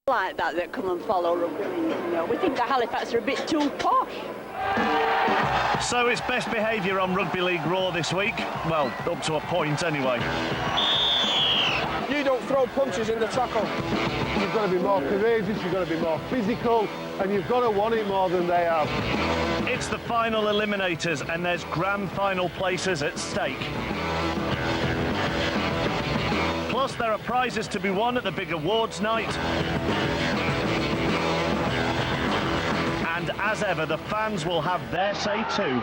like that come and follow rugby league, you know. We think that Halifax are a bit too posh. So it's best behaviour on Rugby League Raw this week. Well, up to a point anyway. You don't throw punches in the tackle. You've got to be more courageous, you've got to be more physical, and you've got to want it more than they have. It's the final eliminators, and there's grand final places at stake. Plus, there are prizes to be won at the big awards night. And as ever, the fans will have their say too.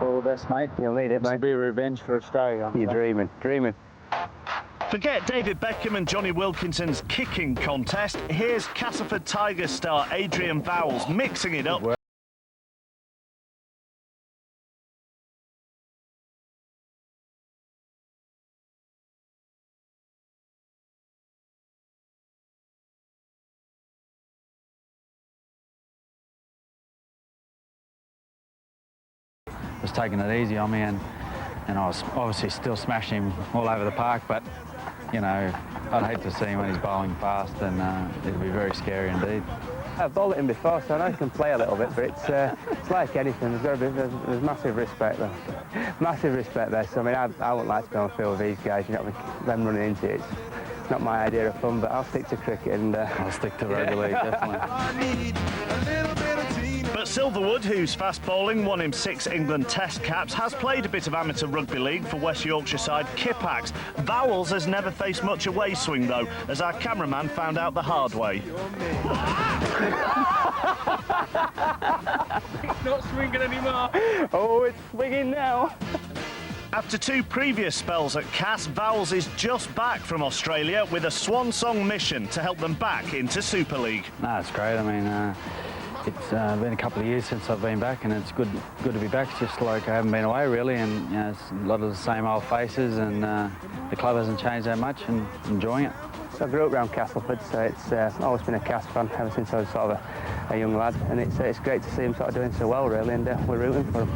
All the best, mate. You'll need it, mate. It'll be revenge for Australia. You're dreaming, dreaming. Forget David Beckham and Johnny Wilkinson's kicking contest. Here's Castleford Tigers star Adrian Vowles mixing it up. Was taking it easy on me, and I was obviously still smashing him all over the park, but you know, I'd hate to see him when he's bowling fast, and it'd be very scary indeed. I've bowled at him before, so I know he can play a little bit, but it's like anything. There's massive respect there. Massive respect there. So I mean, I wouldn't like to be on the field with these guys. You know, them running into it. It's not my idea of fun, but I'll stick to cricket and I'll stick to rugby league, definitely. But Silverwood, whose fast bowling won him 6 England Test caps, has played a bit of amateur rugby league for West Yorkshire side Kippax. Vowles has never faced much away swing though, as our cameraman found out the hard way. It's not swinging anymore. Oh, it's swinging now. After 2 previous spells at Cass, Vowles is just back from Australia with a swan song mission to help them back into Super League. No, it's great. I mean, it's been a couple of years since I've been back, and it's good to be back. It's just like I haven't been away really, and you know, it's a lot of the same old faces, and the club hasn't changed that much, and enjoying it. So I grew up around Castleford, so it's always been a Cass fan ever since I was sort of a young lad, and it's great to see him sort of doing so well really, and we're rooting for him.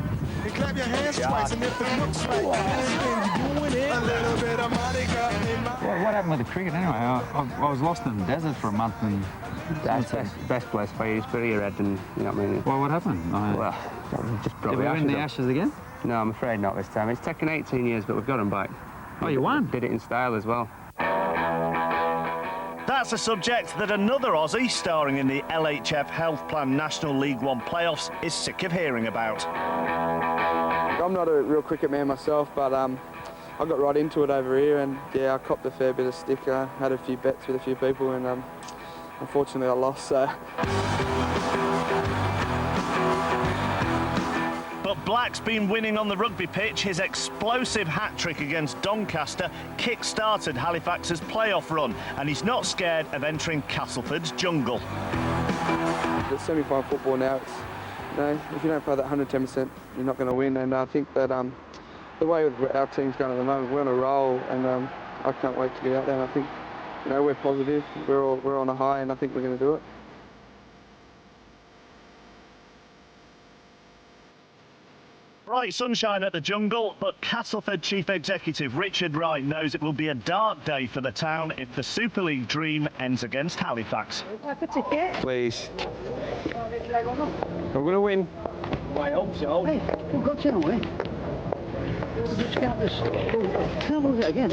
You clap your hands twice, and if it looks like you're doing it, a little bit of Monica in my... What happened with the cricket anyway? I was lost in the desert for a month, and that's best place for you. Bury your head, and you know what I mean. Well, what happened? Well, just brought did we win the Ashes again? No, I'm afraid not this time. It's taken 18 years, but we've got them back. Oh, you won? Did it in style as well. That's a subject that another Aussie starring in the LHF Health Plan National League One playoffs is sick of hearing about. I'm not a real cricket man myself, but I got right into it over here, and yeah, I copped a fair bit of stick. I had a few bets with a few people, and unfortunately I lost, so... But Black's been winning on the rugby pitch. His explosive hat-trick against Doncaster kick-started Halifax's playoff run, and he's not scared of entering Castleford's jungle. It's semi-final football now. It's, you know, if you don't play that 110%, you're not going to win, and I think that the way our team's going at the moment, we're on a roll, and I can't wait to get out there. And I think, you know, we're positive, we're on a high, and I think we're going to do it. Bright sunshine at the jungle, but Castleford Chief Executive Richard Wright knows it will be a dark day for the town if the Super League dream ends against Halifax. Please. We're going to win. I hope so. Hey, we've got to win. Let's get this. Can I lose it again?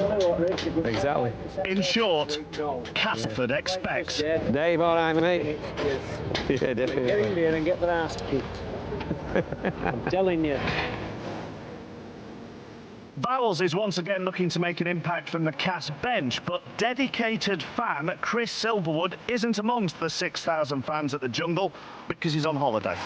Exactly. In short, Castleford expects. Dave, all right, mate? Yeah, definitely. Get in there and get their ass kicked. I'm telling you. Vowles is once again looking to make an impact from the Cass bench, but dedicated fan Chris Silverwood isn't amongst the 6,000 fans at the jungle because he's on holiday.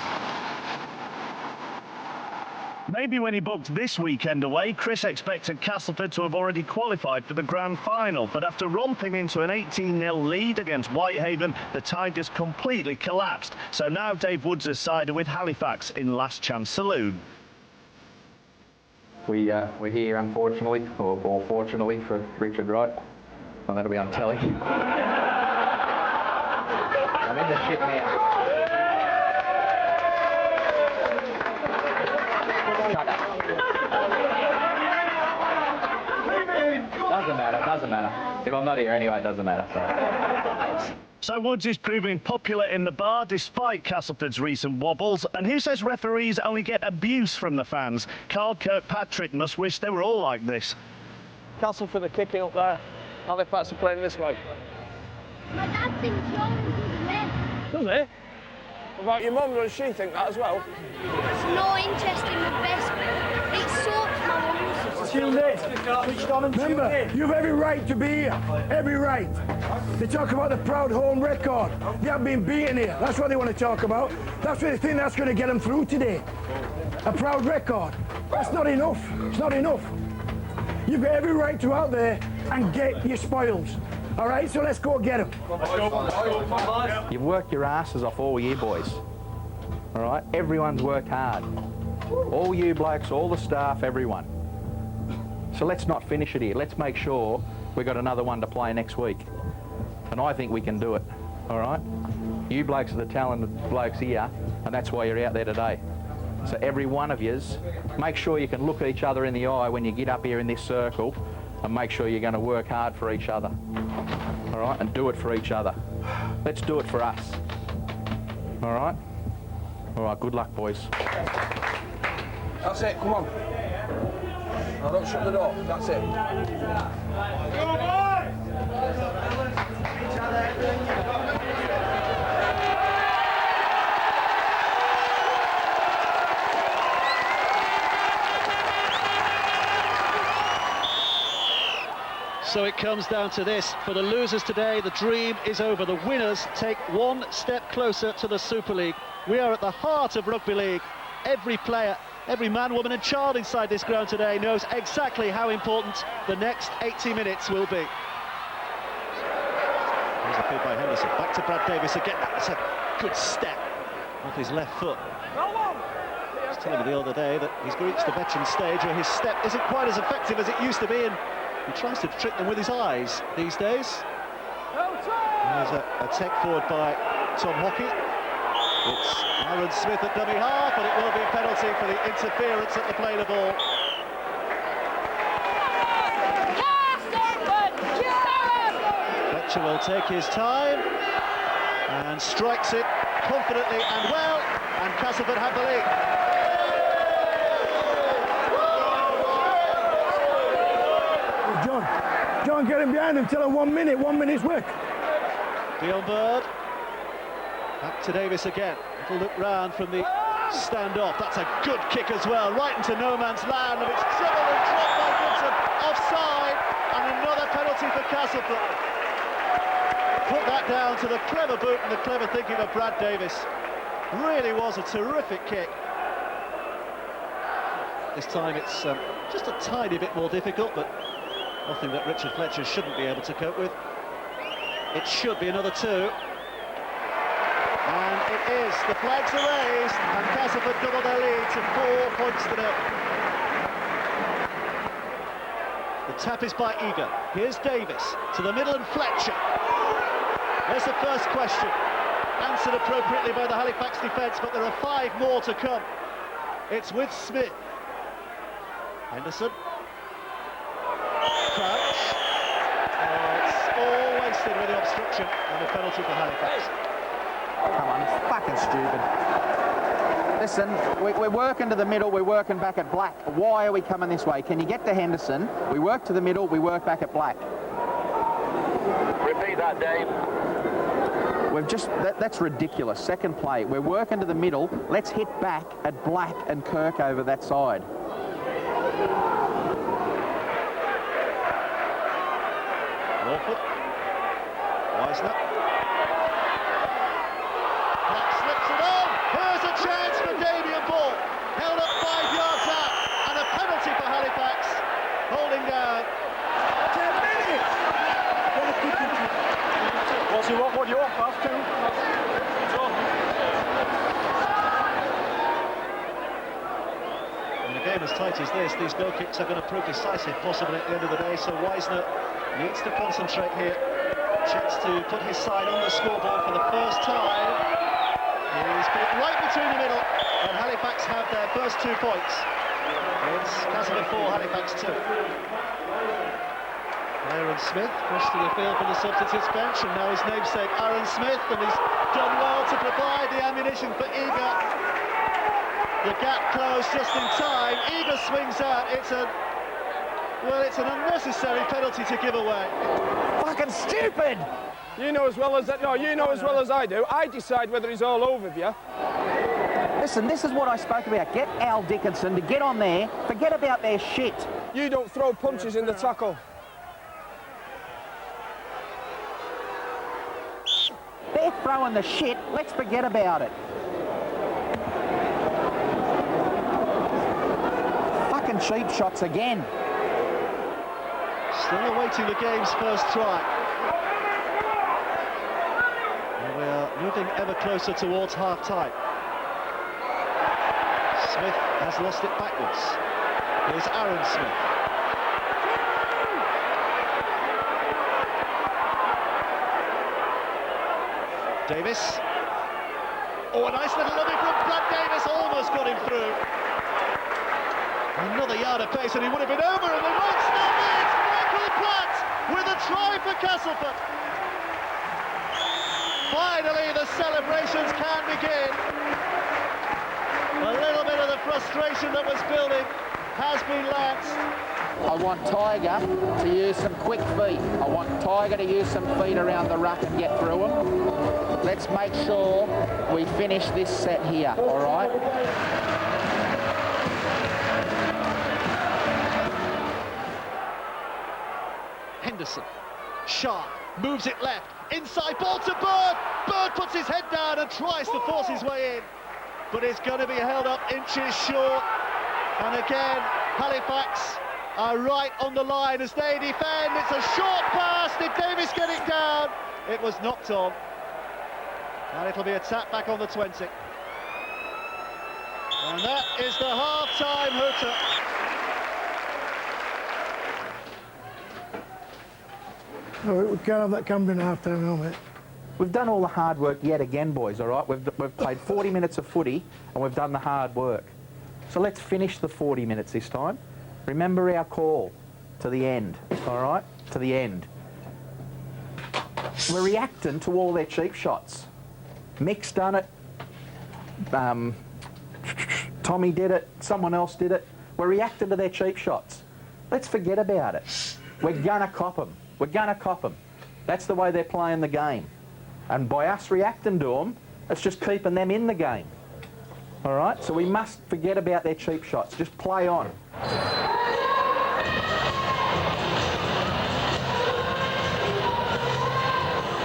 Maybe when he booked this weekend away, Chris expected Castleford to have already qualified for the grand final, but after romping into an 18-0 lead against Whitehaven, the Tigers completely collapsed. So now Dave Woods' side are with Halifax in Last Chance Saloon. We're here, unfortunately, or fortunately for Richard Wright. Well, that'll be on telly. I'm in the shit now. Shut up. Doesn't matter. If I'm not here anyway, it doesn't matter. So Woods is proving popular in the bar despite Castleford's recent wobbles. And who says referees only get abuse from the fans? Carl Kirkpatrick must wish they were all like this. Castleford are kicking up there. Halifax are playing this way. My dad thinks you're a good man. Does he? What about your mum? Does she think that as well? It's no interest in the best. It soaks my lungs. Tuned in. Switched on and tuned in. You've every right to be here. Every right. They talk about the proud home record. They haven't been beaten here. That's what they want to talk about. That's what they think that's going to get them through today. A proud record. That's not enough. It's not enough. You've got every right to go out there and get your spoils. All right, so let's go get them. You've worked your asses off all year, boys. All right? Everyone's worked hard. All you blokes, all the staff, everyone. So let's not finish it here. Let's make sure we've got another one to play next week. And I think we can do it. All right? You blokes are the talented blokes here, and that's why you're out there today. So every one of yous, make sure you can look each other in the eye when you get up here in this circle, and make sure you're going to work hard for each other. All right? And do it for each other. Let's do it for us. All right? All right, good luck, boys. That's it, come on. Now don't shut the door, that's it. So it comes down to this. For the losers today, the dream is over. The winners take one step closer to the Super League. We are at the heart of rugby league. Every player, every man, woman and child inside this ground today knows exactly how important the next 80 minutes will be. Here's a bid by Henderson. Back to Brad Davis again. That's a good step off his left foot. I was telling me the other day that he's reached the veteran stage where his step isn't quite as effective as it used to be, and he tries to trick them with his eyes these days. There's a take forward by Tom Hockey. It's Aaron Smith at dummy half, and it will be a penalty for the interference at the play of the ball. Fletcher will take his time and strikes it confidently and well, and Castleford have the lead. John, get him behind him, tell him 1 minute, 1 minute's work. Dion Bird, back to Davis again. Little look round from the stand-off. That's a good kick as well, right into no man's land, and it's dribbled and dropped by Goodson, offside, and another penalty for Castleford. Put that down to the clever boot and the clever thinking of Brad Davis. Really was a terrific kick. This time it's just a tiny bit more difficult, but nothing that Richard Fletcher shouldn't be able to cope with. It should be another two. And it is. The flags are raised, and Castleford double their lead to 4 points to 0. The tap is by Egan. Here's Davis to the middle and Fletcher. There's the first question. Answered appropriately by the Halifax defence, but there are 5 more to come. It's with Smith. Henderson. Crouch. It's all wasted with the obstruction and the penalty for Halifax. Come on, it's fucking stupid. Listen, we're working to the middle, we're working back at Black. Why are we coming this way? Can you get to Henderson? We work to the middle, we work back at Black. Repeat that, Dave. We've just, that's ridiculous. Second play, we're working to the middle, let's hit back at Black and Kirk over that side. Lawford. Wisner. Black slips it on. Here's a chance for Damien Ball. Held up 5 yards out. And a penalty for Halifax. Holding down. 10 minutes! What's he want? What do you want, Fast? In a game as tight as this, these goal kicks are going to prove decisive possibly at the end of the day, so Wisner needs to concentrate here. Chance to put his side on the scoreboard for the first time. He's put it right between the middle. And Halifax have their first 2 points. It's Castleford 4, Halifax 2. Aaron Smith pushed to the field from the substitutes bench, and now his namesake Aaron Smith, and he's done well to provide the ammunition for Eager. The gap closed just in time. Eager swings out. It's an unnecessary penalty to give away. Fucking stupid! You know as well as that. No, you know as well as I do. I decide whether he's all over you. Listen, this is what I spoke about. Get Al Dickinson to get on there. Forget about their shit. You don't throw punches in the tackle. They're throwing the shit. Let's forget about it. Fucking cheap shots again. Still awaiting the game's first try. And we are moving ever closer towards half-time. Smith has lost it backwards. Here's Aaron Smith. Davis. Oh, a nice little lobby from Brad Davis, almost got him through. Another yard of pace and he would have been over, and the won't stop it. Michael Platt with a try for Castleford. Finally the celebrations can begin. A little bit of the frustration that was building has been lanced. I want Tiger to use some quick feet. I want Tiger to use some feet around the ruck and get through them. Let's make sure we finish this set here, all right? Henderson, sharp, moves it left, inside ball to Bird. Bird puts his head down and tries to force his way in, but it's going to be held up inches short. And again, Halifax are right on the line as they defend. It's a short pass. Did Davis get it down? It was knocked on. And it'll be a tap back on the 20. And that is the half-time hooter. No, we can't have that Cambrian half-time now, mate. We've done all the hard work yet again, boys, all right? We've played 40 minutes of footy and we've done the hard work. So let's finish the 40 minutes this time. Remember our call to the end, all right? To the end. We're reacting to all their cheap shots. Mick's done it. Tommy did it. Someone else did it. We're reacting to their cheap shots. Let's forget about it. We're gonna cop them. We're gonna cop them. That's the way they're playing the game. And by us reacting to them, it's just keeping them in the game. All right? So we must forget about their cheap shots. Just play on.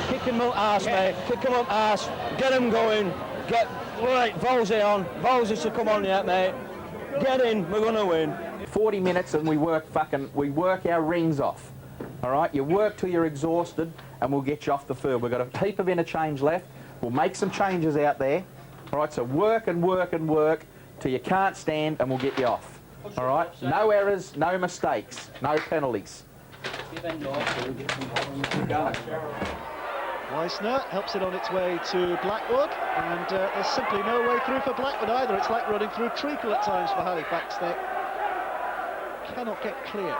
Kick him up arse, mate. Kick him up arse. Get him going. Get right, Volsey on. Volsey should come on yet, mate. Get in. We're gonna win. 40 minutes and we work our rings off. All right? You work till you're exhausted and we'll get you off the field. We've got a heap of interchange left. We'll make some changes out there. All right? So work and work and work till you can't stand and we'll get you off. All right? No errors, no mistakes, no penalties. Weissner helps it on its way to Blackwood, and there's simply no way through for Blackwood either. It's like running through treacle at times for Halifax. They cannot get clear.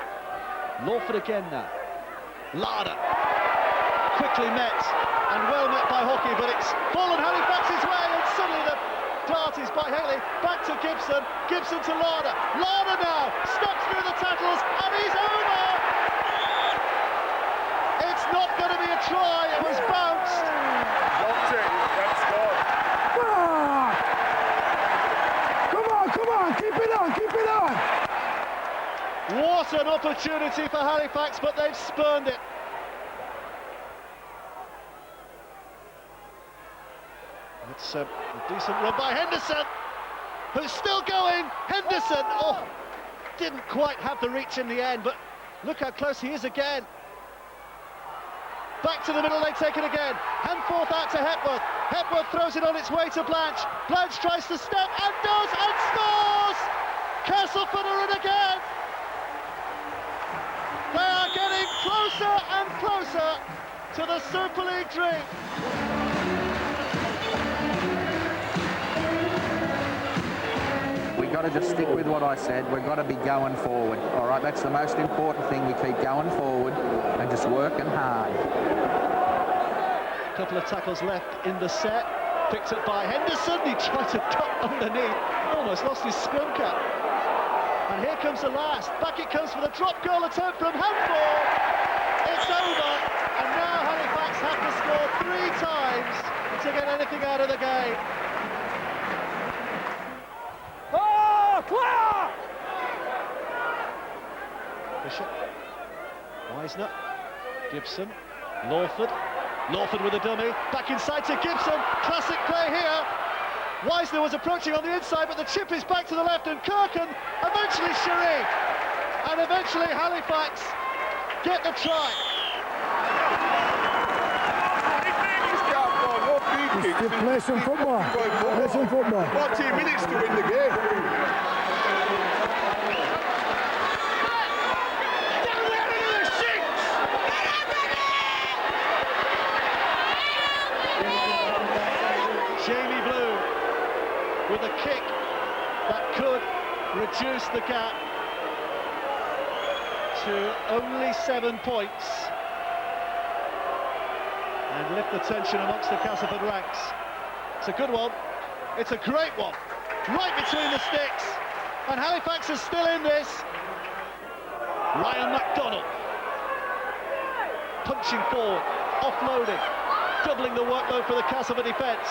Lawford again now. Larder, quickly met, and well met by Hockey, but it's fallen Halifax's way, and suddenly the dart is by Haley. Back to Gibson, Gibson to Larder. Larder now steps through the tackles, and he's over! It's not going to be a try, it was bounced. Come on, keep it on. What an opportunity for Halifax, but they've spurned it. It's a decent run by Henderson, who's still going. Henderson, didn't quite have the reach in the end, but look how close he is again. Back to the middle, they take it again. Handforth out to Hepworth. Hepworth throws it on its way to Blanche. Blanche tries to step and does and scores! Castleford are in again. They are getting closer and closer to the Super League dream. to just stick with what I said. We've got to be going forward. All right, that's the most important thing. We keep going forward and just working hard. A couple of tackles left in the set. Picked up by Henderson. He tried to cut underneath. Almost lost his scrum cap. And here comes the last. Back it comes for the drop goal attempt from Handball. It's over. And now Halifax have to score 3 times to get anything out of the game. Oh, clear! Bishop, Wisner, Gibson, Lawford with a dummy, back inside to Gibson, classic play here. Wisner was approaching on the inside, but the chip is back to the left, and Kirkham, eventually Sharif, and eventually Halifax get the try. Just play some football. Play some football. 14 minutes to win the game. Jamie Bloom with a kick that could reduce the gap to only 7 points and lift the tension amongst the Castleford ranks. It's a good one, it's a great one, right between the sticks, and Halifax is still in this. Ryan McDonald punching forward, offloading, doubling the workload for the Castleford defence.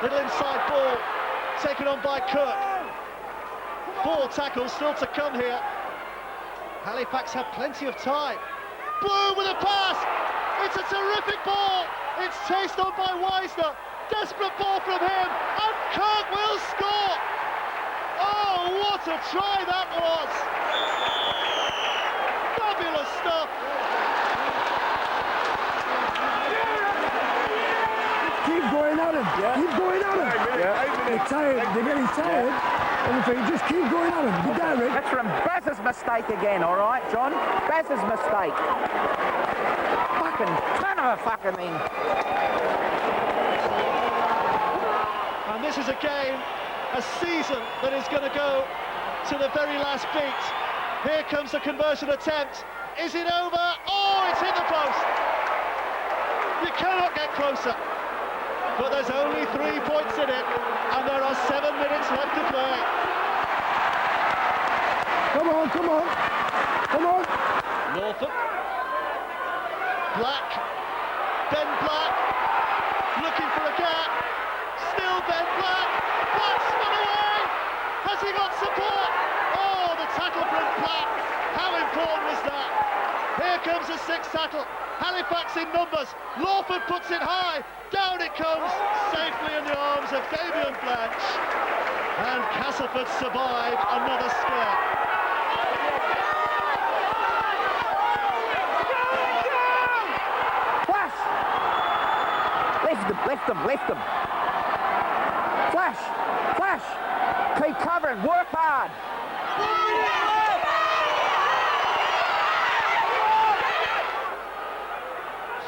Little inside ball, taken on by Kirk. 4 tackles still to come here. Halifax have plenty of time. Bloom with a pass! It's a terrific ball! It's chased on by Wisner. Desperate ball from him, and Kirk will score! Oh, what a try that was! Fabulous stuff! Keep going at him. Yeah. Keep going at him. They're tired. They're getting tired. And if they just keep going at him, be direct. That's from Baz's mistake again, all right, John? Baz's mistake. Fucking ton of a fucking thing. And this is a game, a season that is going to go to the very last beat. Here comes the conversion attempt. Is it over? Oh, it's hit the post. You cannot get closer. But there's only 3 points in it, and there are 7 minutes left to play. Come on, come on. Come on. Norfolk. Black. Ben Black. Looking for a gap. Still Ben Black. Black's spun away. Has he got support? Oh, the tackle from Black. How important was that? Here comes the 6th tackle. Halifax in numbers. Lawford puts it high. Down it comes, safely in the arms of Fabian Blanche. And Castleford survive another scare. Flash! Lift them. Flash! Keep covering, work hard.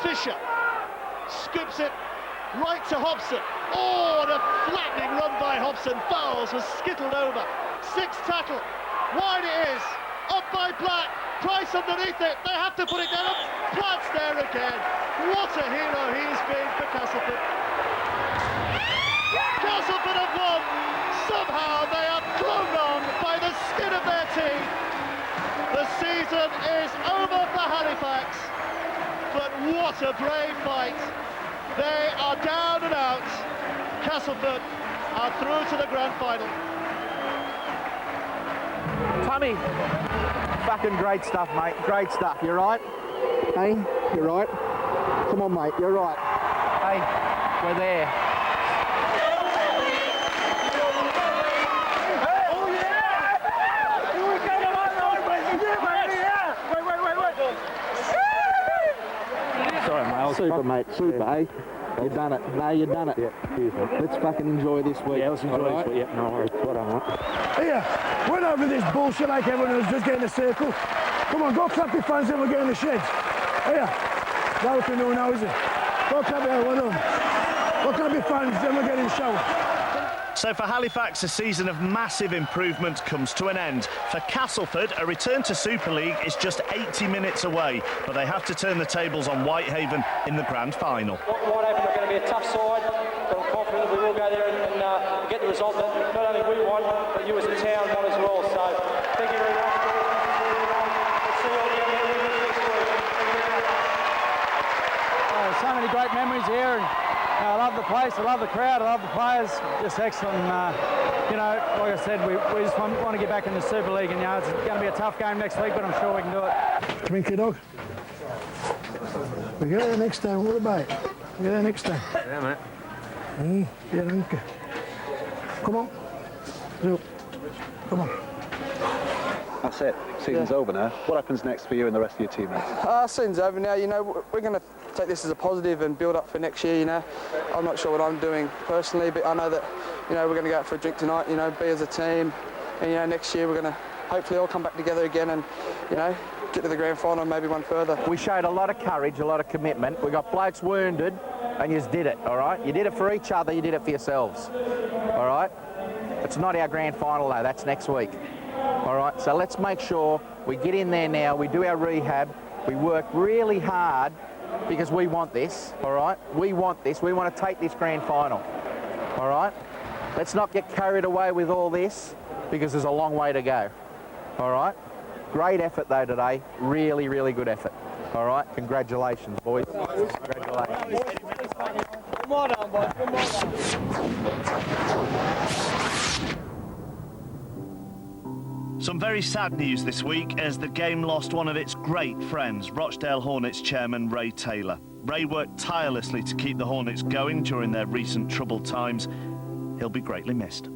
Fisher scoops it right to Hobson. Oh, and a flattening run by Hobson. Fowles was skittled over. 6th tackle. Wide it is. Up by Black. Price underneath it. They have to put it down. Platt's there again. What a hero he has been for Castleford. Castleford have won. Somehow they have clung on by the skin of their teeth. The season is over for Halifax. But what a brave fight. They are down and out. Castleford are through to the grand final. Tommy, fucking great stuff, mate. Great stuff. You're right. Hey, you're right. Come on, mate. You're right. Hey, we're there. Sorry, mate. Super, mate. Super, eh? You've done it. No, you've done it. Yeah, let's fucking enjoy this week. Yeah, let's enjoy this week. Yeah, no worries. What on, Here, we're not with this bullshit like everyone else, just get in a circle. Come on, go clap your fans and we'll get in the sheds. Here, that what you know now, is it? Go clap everyone home. Go clap your fans, then we'll get in the shower. So for Halifax, a season of massive improvement comes to an end. For Castleford, a return to Super League is just 80 minutes away, but they have to turn the tables on Whitehaven in the grand final. Whitehaven are going to be a tough side, but I'm confident we will go there and get the result that not only we want, but you as a town want as well. So thank you very much. Let's see you all again next week. So many great memories here, and I love the place, I love the crowd, I love the players, just excellent. You know, like I said, we just want to get back in the Super League, and it's going to be a tough game next week, but I'm sure we can do it. Come in, kid dog. We get there next time, what about? We get there next time. Yeah, mate. Yeah, thank you. Come on. Come on. That's it. Season's over now. What happens next for you and the rest of your teammates? Season's over now. You know, we're going to take this as a positive and build up for next year. You know, I'm not sure what I'm doing personally, but I know that, you know, we're going to go out for a drink tonight. You know, be as a team, and you know, next year we're going to hopefully all come back together again and, you know, get to the grand final and maybe one further. We showed a lot of courage, a lot of commitment. We got blokes wounded, and you just did it. All right, you did it for each other. You did it for yourselves. All right. It's not our grand final though. That's next week. All right, so let's make sure we get in there now, we do our rehab, we work really hard because we want this, all right? We want this, we want to take this grand final, all right? Let's not get carried away with all this because there's a long way to go, all right? Great effort though today, really, really good effort, all right? Congratulations, boys. Congratulations. Well done, boys. Well done. Some very sad news this week as the game lost one of its great friends, Rochdale Hornets chairman Ray Taylor. Ray worked tirelessly to keep the Hornets going during their recent troubled times. He'll be greatly missed.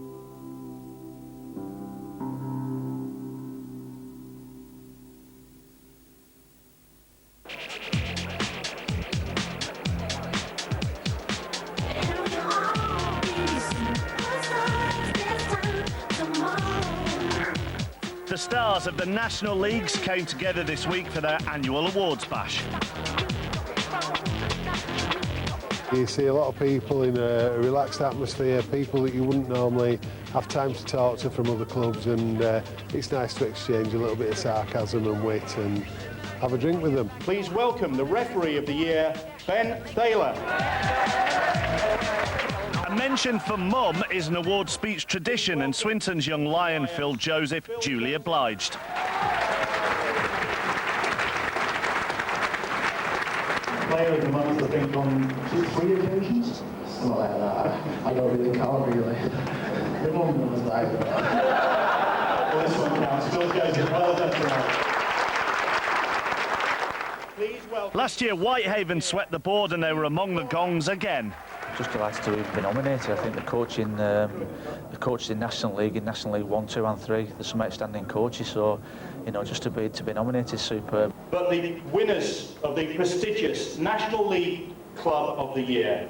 The stars of the National Leagues came together this week for their annual awards bash. You see a lot of people in a relaxed atmosphere, people that you wouldn't normally have time to talk to from other clubs, and it's nice to exchange a little bit of sarcasm and wit and have a drink with them. Please welcome the referee of the year, Ben Thaler. A mention for Mum is an award speech tradition, and Swinton's young lion, Phil Joseph, duly obliged. Player of the month, I think, on 3 occasions? Something like that. I don't really count, really. The mum was like, well, this one counts. Phil Joseph, well done tonight. Last year, Whitehaven swept the board and they were among the gongs again. Just delighted to have been nominated. I think the coaches in National League, in National League 1, 2 and 3, there's some outstanding coaches, so, you know, just to be nominated is superb. But the winners of the prestigious National League Club of the Year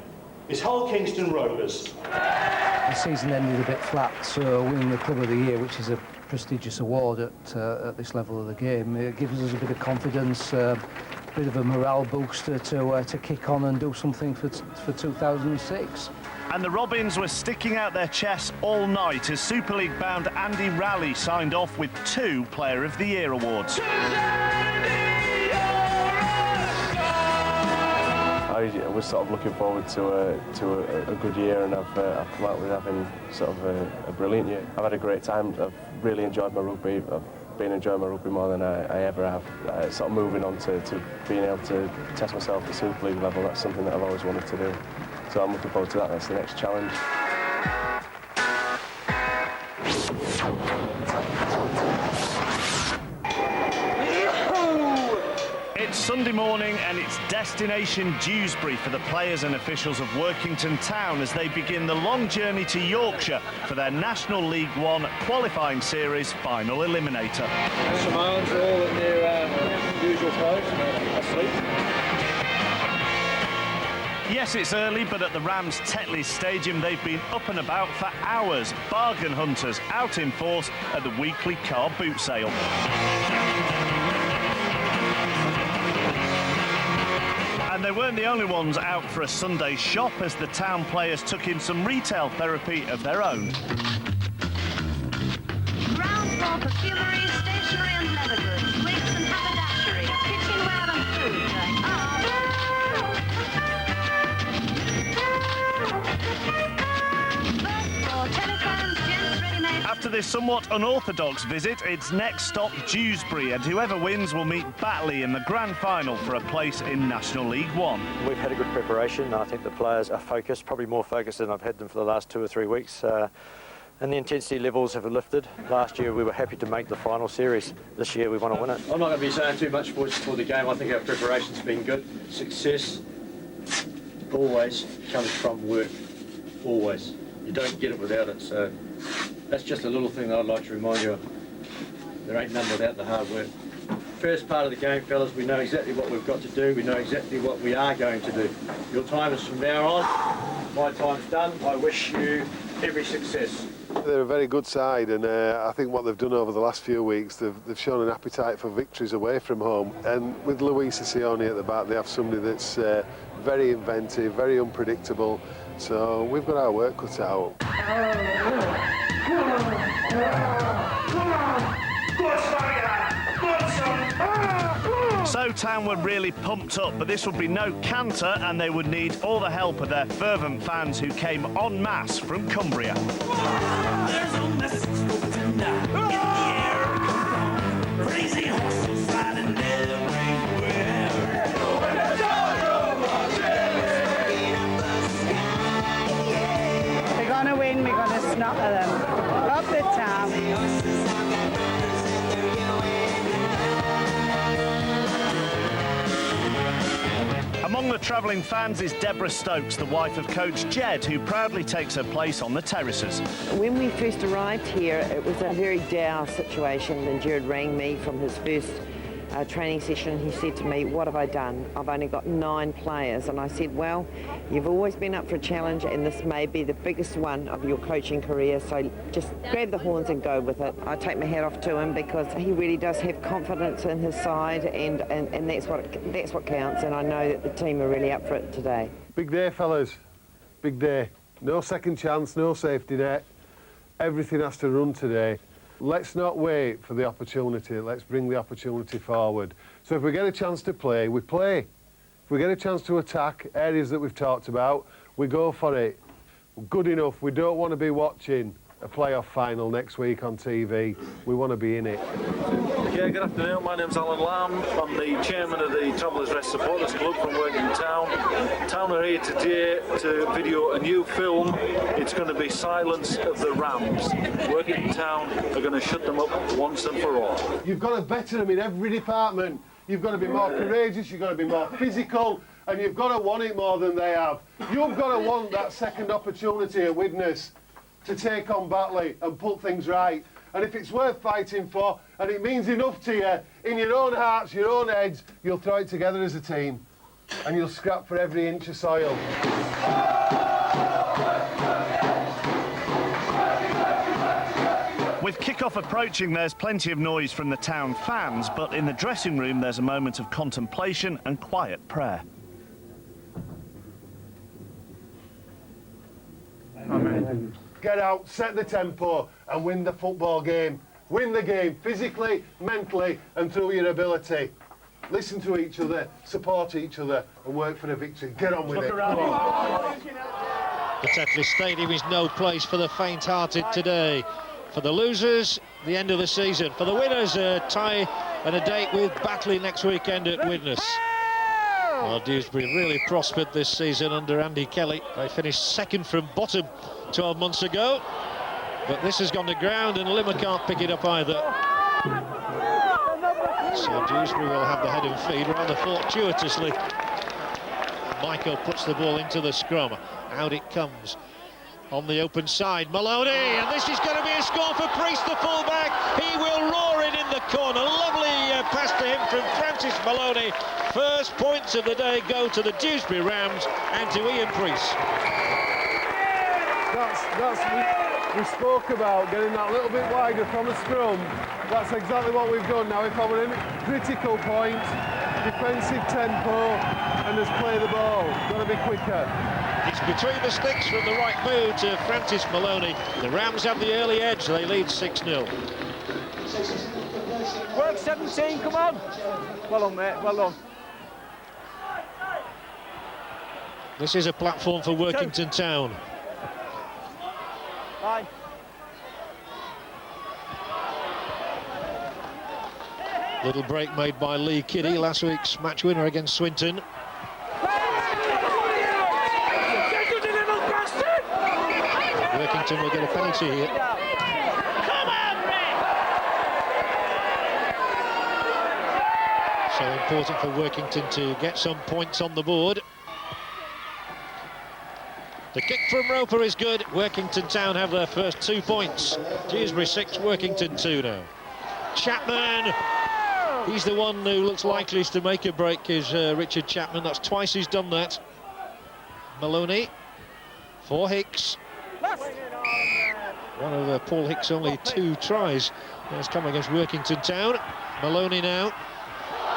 is Hull Kingston Rovers. The season ended a bit flat, so winning the Club of the Year, which is a prestigious award at this level of the game, it gives us a bit of confidence, a bit of a morale booster to kick on and do something for 2006. And the Robins were sticking out their chests all night as Super League bound Andy Raleigh signed off with 2 Player of the Year awards. I was sort of looking forward to a good year, and I've come out with having sort of a brilliant year. I've had a great time. I've really enjoyed my rugby. I've been enjoying my rugby more than I ever have. Sort of moving on to being able to test myself at Super League level, that's something that I've always wanted to do. So I'm looking forward to that. That's the next challenge. It's Sunday morning and it's destination Dewsbury for the players and officials of Workington Town as they begin the long journey to Yorkshire for their National League 1 qualifying series final eliminator. Simone's are all in their usual clothes, asleep. Yes, it's early, but at the Rams Tetley Stadium they've been up and about for hours. Bargain hunters out in force at the weekly car boot sale. And And they weren't the only ones out for a Sunday shop, as the town players took in some retail therapy of their own. Ground floor perfumery, stationery and leather goods, wigs and haberdashery, kitchenware and food. After this somewhat unorthodox visit, it's next stop Dewsbury, and whoever wins will meet Batley in the grand final for a place in National League One. We've had a good preparation. I think the players are focused, probably more focused than I've had them for the last 2 or 3 weeks. And the intensity levels have lifted. Last year we were happy to make the final series. This year we want to win it. I'm not going to be saying too much for the game. I think our preparation's been good. Success always comes from work, always. You don't get it without it, so that's just a little thing that I'd like to remind you of. There ain't none without the hard work. First part of the game, fellas, we know exactly what we've got to do. We know exactly what we are going to do. Your time is from now on. My time's done. I wish you every success. They're a very good side, and I think what they've done over the last few weeks, they've shown an appetite for victories away from home. And with Luis Sione at the back, they have somebody that's very inventive, very unpredictable. So we've got our work cut out. So Town were really pumped up, but this would be no canter, and they would need all the help of their fervent fans who came en masse from Cumbria. There's a message for tonight in the air. Crazy horses riding everywhere. We're gonna win, we're gonna snother them. Up the town. Among the travelling fans is Deborah Stokes, the wife of coach Jed, who proudly takes her place on the terraces. When we first arrived here, it was a very dour situation, and Jared rang me from his first training session. He said to me, "What have I done? I've only got 9 players." And I said, "Well, you've always been up for a challenge, and this may be the biggest one of your coaching career, so just grab the horns and go with it." I take my hat off to him because he really does have confidence in his side, and that's what counts, and I know that the team are really up for it today. Big day, fellas. Big day. No second chance, no safety net. Everything has to run today. Let's not wait for the opportunity. Let's bring the opportunity forward. So if we get a chance to play, we play. If we get a chance to attack areas that we've talked about, we go for it. Good enough. We don't want to be watching a playoff final next week on TV. We want to be in it. Yeah, good afternoon. My name's Alan Lamb. I'm the chairman of the Travellers Rest Supporters Club from Workington Town. Town are here today to video a new film. It's going to be Silence of the Rams. Workington Town are going to shut them up once and for all. You've got to better them in every department. You've got to be more courageous, you've got to be more physical, and you've got to want it more than they have. You've got to want that second opportunity at Widnes to take on Batley and put things right. And if it's worth fighting for, and it means enough to you, in your own hearts, your own heads, you'll throw it together as a team, and you'll scrap for every inch of soil. With kick-off approaching, there's plenty of noise from the Town fans, but in the dressing room there's a moment of contemplation and quiet prayer. Amen. Get out, set the tempo, and win the football game. Win the game physically, mentally, and through your ability. Listen to each other, support each other, and work for the victory. Get on with it. Come on. The Tetley Stadium is no place for the faint-hearted today. For the losers, the end of the season. For the winners, a tie and a date with Batley next weekend at Widnes. Well, Dewsbury really prospered this season under Andy Kelly. They finished second from bottom 12 months ago. But this has gone to ground and Limmer can't pick it up either. So Dewsbury will have the head and feed rather fortuitously. Michael puts the ball into the scrum. Out it comes. On the open side, Maloney, and this is going to be a score for Priest, the fullback. He will roar it in the corner. Lovely pass to him from Francis Maloney. First points of the day go to the Dewsbury Rams and to Ian Priest. We spoke about getting that little bit wider from the scrum. That's exactly what we've done now. If I were in critical point, defensive tempo and just play the ball. Got to be quicker. It's between the sticks from the right boot to Francis Maloney. The Rams have the early edge. They lead 6-0. Work 17, come on. Well on, mate, well on. This is a platform for Workington Town. Bye. Little break made by Lee Kiddie, last week's match winner against Swinton. Workington will get a penalty here. So important for Workington to get some points on the board. The kick from Roper is good. Workington Town have their first 2 points. Dewsbury 6, Workington 2 now. Chapman, he's the one who looks likeliest to make a break, is Richard Chapman. That's twice he's done that. Maloney for Hicks. One of Paul Hicks' only 2 tries has come against Workington Town. Maloney now.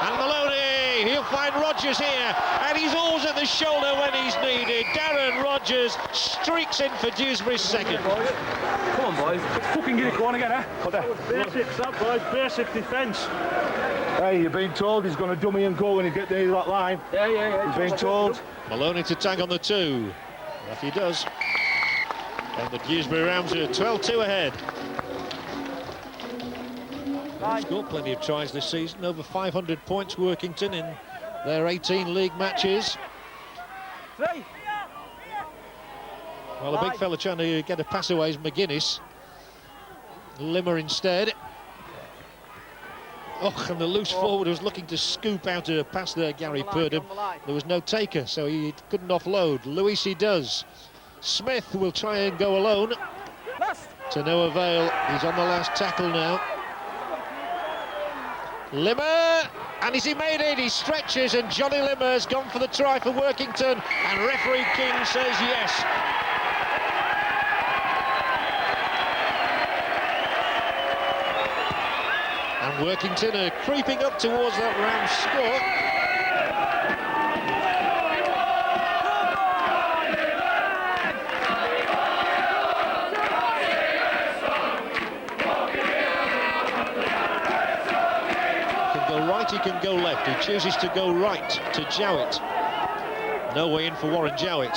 And Maloney, he'll find Rogers here, and he's always at the shoulder when he's needed. Darren Rogers streaks in for Dewsbury's second. Come on, boys. Let's fucking get it going again, eh? Basics, that, boys. Basic defence. Hey, you've been told he's going to dummy and go when he gets near that line. Yeah. He's been told. Maloney to tag on the 2. That he does. And the Dewsbury Rams are 12-2 ahead. They've scored plenty of tries this season, over 500 points Workington in their 18 league matches. Well, a big fella trying to get a pass away is McGuinness. Limmer instead. Oh, and the loose forward was looking to scoop out a pass there, Gary Purdom. There was no taker, so he couldn't offload. Luisi does. Smith will try and go alone. To no avail. He's on the last tackle now. Limmer, and is he made it? He stretches, and Johnny Limmer has gone for the try for Workington, and referee King says yes. And Workington are creeping up towards that Rams score. He can go left. He chooses to go right to Jowett. No way in for Warren Jowett.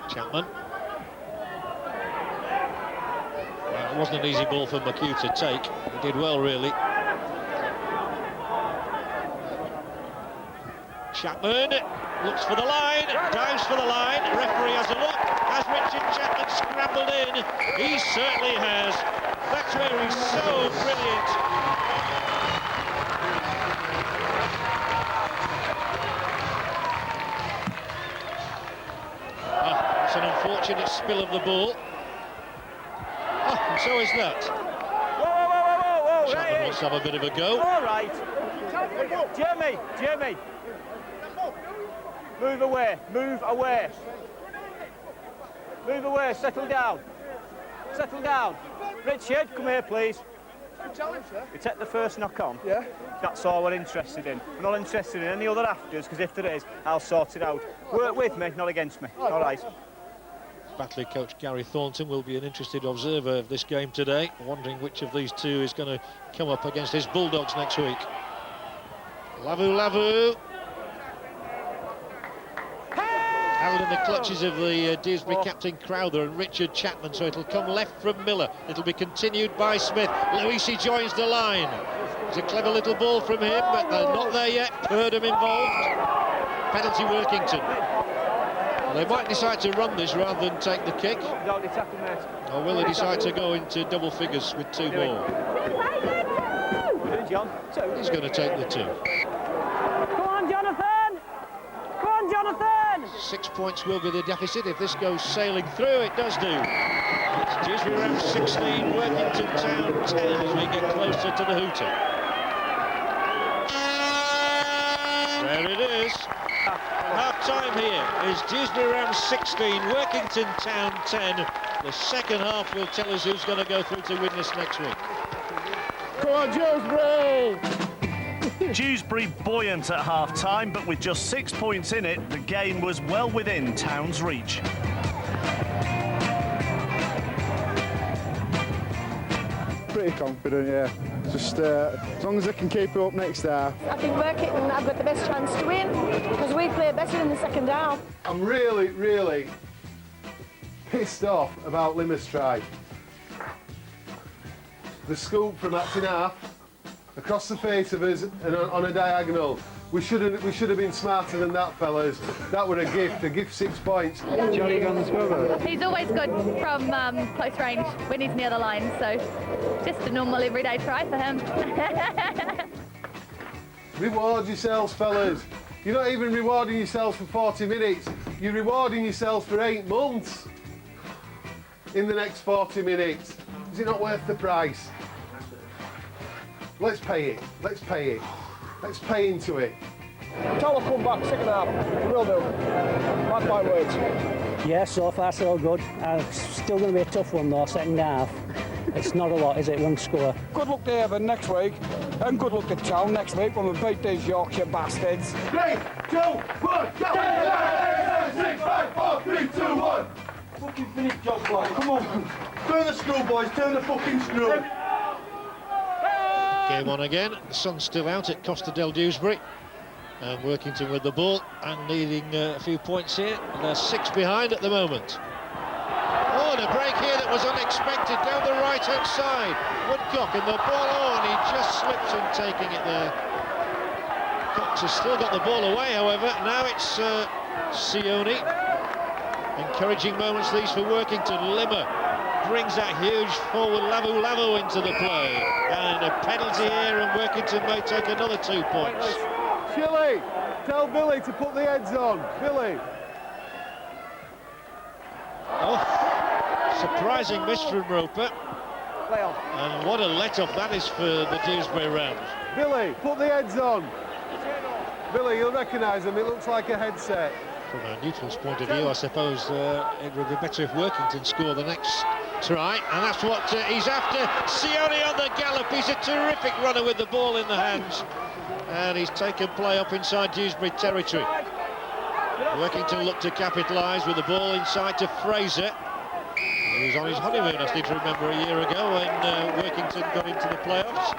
Chapman. Well, it wasn't an easy ball for McHugh to take. He did well, really. Chapman looks for the line, dives for the line. Referee has a look. Has Richard Chapman scrambled in? He certainly has. That's where he's so brilliant. It's an unfortunate spill of the ball. And so is that. Whoa. Chapman wants to have a bit of a go. All right. Jimmy. Move away. Move away, settle down. Richard, come here, please. We take the first knock on. Yeah. That's all we're interested in. We're not interested in any other afters, because if there is, I'll sort it out. Work with me, not against me. All right. Batley coach Gary Thornton will be an interested observer of this game today, wondering which of these two is going to come up against his Bulldogs next week. Lavu. Held in the clutches of the Dewsbury captain Crowther and Richard Chapman, so it'll come left from Miller. It'll be continued by Smith. Luisi joins the line. It's a clever little ball from him, but they're not there yet. Purdom involved. Penalty Workington. Well, they might decide to run this rather than take the kick. Or will they decide to go into double figures with 2 more? He's going to take the 2. Come on, Jonathan! 6 points will be the deficit if this goes sailing through. It does do. It's Dewsbury Rams 16, Workington Town 10 as we get closer to the hooter. There it is. Half half-time here is Dewsbury Rams 16, Workington Town 10. The second half will tell us who's going to go through to win this next week. Come on, Dewsbury! Dewsbury buoyant at half-time, but with just 6 points in it, the game was well within Town's reach. Pretty confident, yeah. Just as long as they can keep it up next half. I think Workington have got the best chance to win because we play better in the second half. I'm really pissed off about Limmer's try. The scoop from acting half, across the face of us and on a diagonal. We should have been smarter than that, fellas. That were a gift 6 points. Johnny on the scoreboard. He's always good from close range when he's near the line, so just a normal everyday try for him. Reward yourselves, fellas. You're not even rewarding yourselves for 40 minutes. You're rewarding yourselves for 8 months in the next 40 minutes. Is it not worth the price? Let's pay it. Let's pay it. Let's pay into it. Tower come back, second half. Will do. Mark my words. Yeah, so far so good. Still going to be a tough one though, second half. It's not a lot, is it? One score. Good luck to Evan next week, and good luck to Town next week when we beat these Yorkshire bastards. 3, 2, 1, go! 6, 5, 4, 3, 2, 1. Fucking finish job, boys. Come on. Turn the screw, boys. Turn the fucking screw. Game on again. The sun's still out at Costa del Dewsbury. And Workington with the ball and needing a few points here. And they're 6 behind at the moment. Oh, and a break here that was unexpected down the right-hand side. Woodcock and the ball on. He just slips in taking it there. Cox has still got the ball away, however. Now it's Sione. Encouraging moments these for Workington. Limmer brings that huge forward Lavu into the play. And a penalty here, and Workington may take another 2 points. Chile, tell Billy to put the heads on. Billy. Oh, surprising miss from Roper. And what a let-off that is for the Dewsbury Rams. Billy, put the heads on. Billy, you'll recognise them. It looks like a headset. From a neutral's point of view, I suppose it would be better if Workington score the next try, and that's what he's after. Sione on the gallop. He's a terrific runner with the ball in the hands, and he's taken play up inside Dewsbury territory. Workington looked to capitalise with the ball inside to Fraser. He was on his honeymoon, I seem to remember, a year ago when Workington got into the playoffs.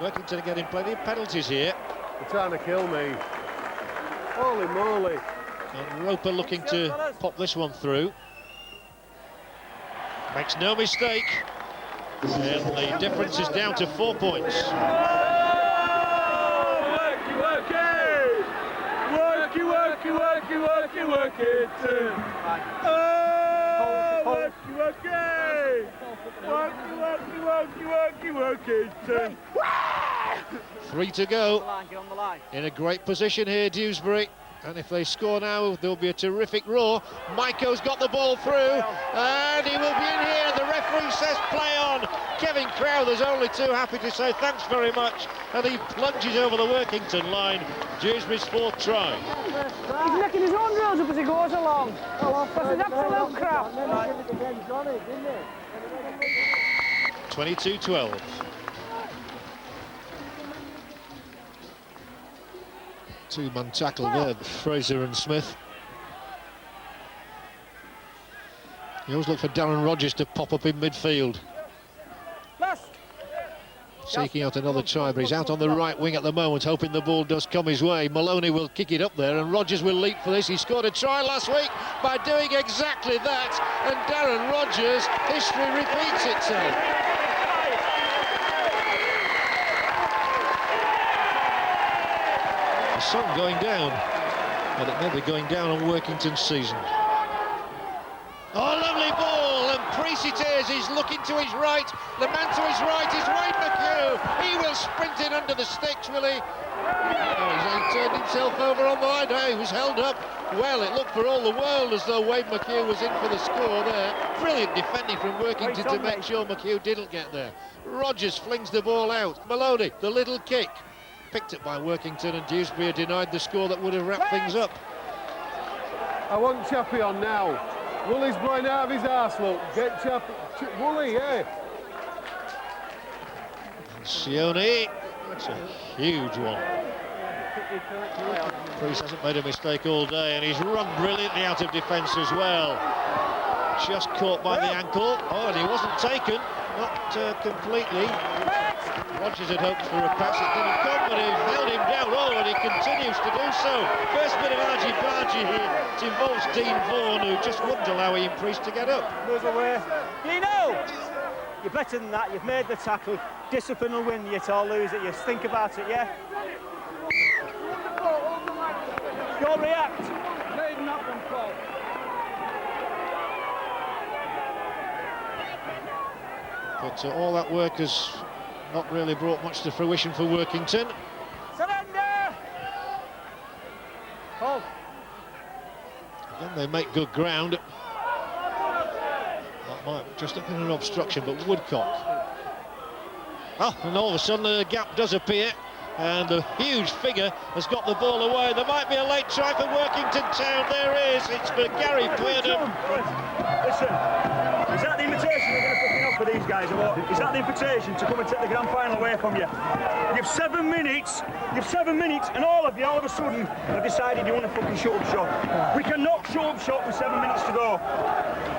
Workington are getting plenty of penalties here. They're trying to kill me. Holy moly. And Roper looking to pop this one through. Makes no mistake. And the difference is down to 4 points. Work it. Oh, work it. 3 to go. In a great position here, Dewsbury. And if they score now, there'll be a terrific roar. Maiko's got the ball through, and he will be in here. The referee says play on. Kevin Crowther's only too happy to say thanks very much, and he plunges over the Workington line. Dewsbury's 4th try. He's making his own rules up as he goes along. That's an absolute crap. 22-12. Two-man tackle there, Fraser and Smith. You always look for Darren Rogers to pop up in midfield. Seeking out another try, but he's out on the right wing at the moment, hoping the ball does come his way. Maloney will kick it up there, and Rogers will leap for this. He scored a try last week by doing exactly that, and Darren Rogers, history repeats itself. The sun going down, but it may be going down on Workington's season. Oh, lovely ball, and Preece it is. He's looking to his right. The man to his right is Wade McHugh. He will sprint in under the sticks, will he? Oh, he's turned himself over on the line. He was held up. Well, it looked for all the world as though Wade McHugh was in for the score there. Brilliant defending from Workington to make sure McHugh didn't get there. Rogers flings the ball out. Maloney, the little kick. picked it by Workington, and Dewsbury are denied the score that would have wrapped things up. I want Chappie on now. Woolley's blowing out of his arse, look. Get Chappie. Woolley, yeah. Sione, that's a huge one. Priest hasn't made a mistake all day, and he's run brilliantly out of defence as well. Just caught by the ankle. Oh, and he wasn't taken, not completely. Rogers had hoped for a pass, it didn't come, but he held him down. Oh, and he continues to do so. First bit of argy-bargy here. It involves Dean Vaughan, who just wouldn't allow Ian Priest to get up. Move away. Dino! You're better than that. You've made the tackle. Discipline will win you or lose it. You think about it, yeah? Go react. But all that work has not really brought much to fruition for Workington. Surrender! Hold. Again, they make good ground. That might just have been an obstruction, but Woodcock. Oh, and all of a sudden the gap does appear, and the huge figure has got the ball away. There might be a late try for Workington Town. There is. It's for Gary Purdham. Listen, is that the invitation we're going to fucking offer these guys, or what? Is that the invitation to come and take the grand final away from you? You've 7 minutes, and all of you, all of a sudden, have decided you want to fucking shut up shop. We cannot shut up shop with 7 minutes to go.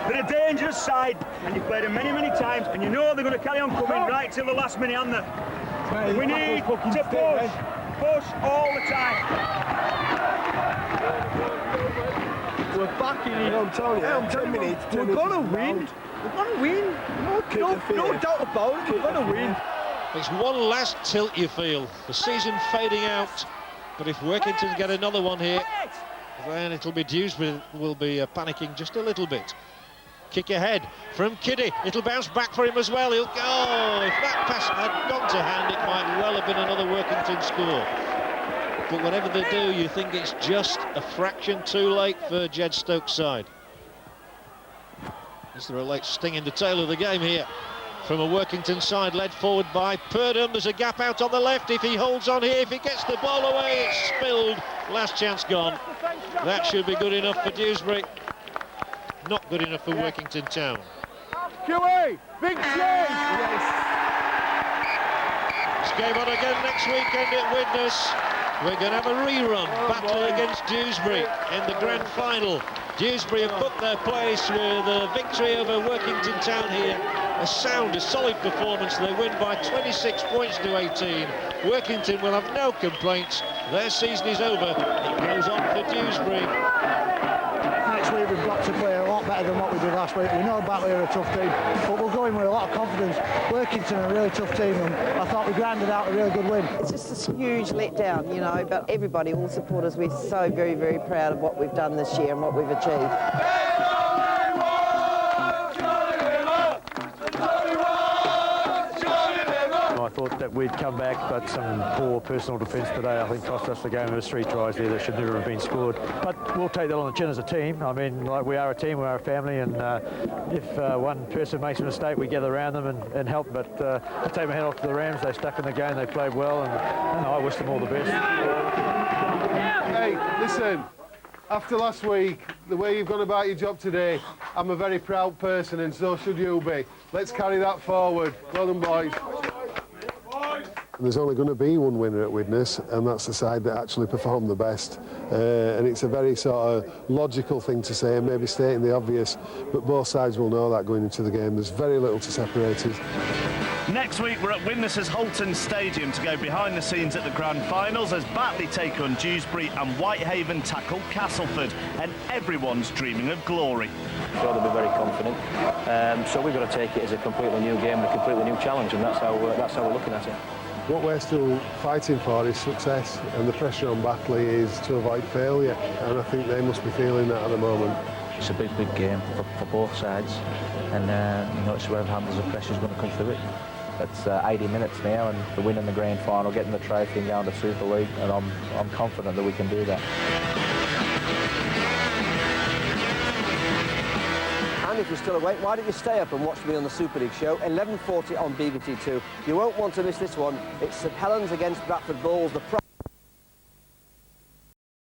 They're a dangerous side, and you've played them many, many times, and you know they're going to carry on coming right till the last minute, aren't they? We need to push all the time. We're back in it. I'm telling you, 10 minutes. We're going to win. We're going to win. No doubt about it. We're going to win. It's one last tilt, you feel. The season fading out. But if Workington get another one here, then it'll be Dewsbury will be panicking just a little bit. Kick ahead from Kiddy. It'll bounce back for him as well. He'll go. Oh, if that pass had gone to hand, it might well have been another Workington score. But whatever they do, you think it's just a fraction too late for Jed Stokes' side. Is there a late sting in the tail of the game here from a Workington side led forward by Purdham? There's a gap out on the left. If he holds on here, if he gets the ball away, it's spilled. Last chance gone. That should be good enough for Dewsbury. Not good enough for Workington Town. QA, big change! It's game on again next weekend at Widnes. We're going to have a rerun battle against Dewsbury in the grand final. Dewsbury have booked their place with a victory over Workington Town here. A sound, a solid performance. They win by 26 points to 18. Workington will have no complaints. Their season is over. It goes on for Dewsbury. Next week we've got to play a lot better than what we did last week. We know Batley are a tough team, but we'll go in with a lot of confidence. Workington are a really tough team, and I thought we grinded out a really good win. It's just this huge letdown, you know, but everybody, all supporters, we're so very, very proud of what we've done this year and what we've achieved. I thought that we'd come back, but some poor personal defence today I think cost us the game. There was 3 tries there that should never have been scored. But we'll take that on the chin as a team. I mean, like, we are a team, we are a family, and if one person makes a mistake, we gather around them and help. But I take my hat off to the Rams. They stuck in the game, they played well, and I wish them all the best. Hey, listen. After last week, the way you've gone about your job today, I'm a very proud person, and so should you be. Let's carry that forward. Well done, boys. There's only going to be one winner at Widnes, and that's the side that actually performed the best. And it's a very sort of logical thing to say, and maybe stating the obvious, but both sides will know that going into the game. There's very little to separate us. Next week we're at Widnes' Holton Stadium to go behind the scenes at the grand finals as Batley take on Dewsbury and Whitehaven tackle Castleford, and everyone's dreaming of glory. I'm sure they'll be very confident. So we've got to take it as a completely new game, a completely new challenge, and that's how we're looking at it. What we're still fighting for is success, and the pressure on Batley is to avoid failure, and I think they must be feeling that at the moment. It's a big game for both sides, and you know, it's wherever happens, the pressure's going to come through it. It's 80 minutes now, and the win in the grand final, getting the trophy and going to Super League, and I'm confident that we can do that. Any if you're still awake, why don't you stay up and watch me on the Super League show, 11:40 on BBC2. You won't want to miss this one. It's St Helens against Bradford Bulls.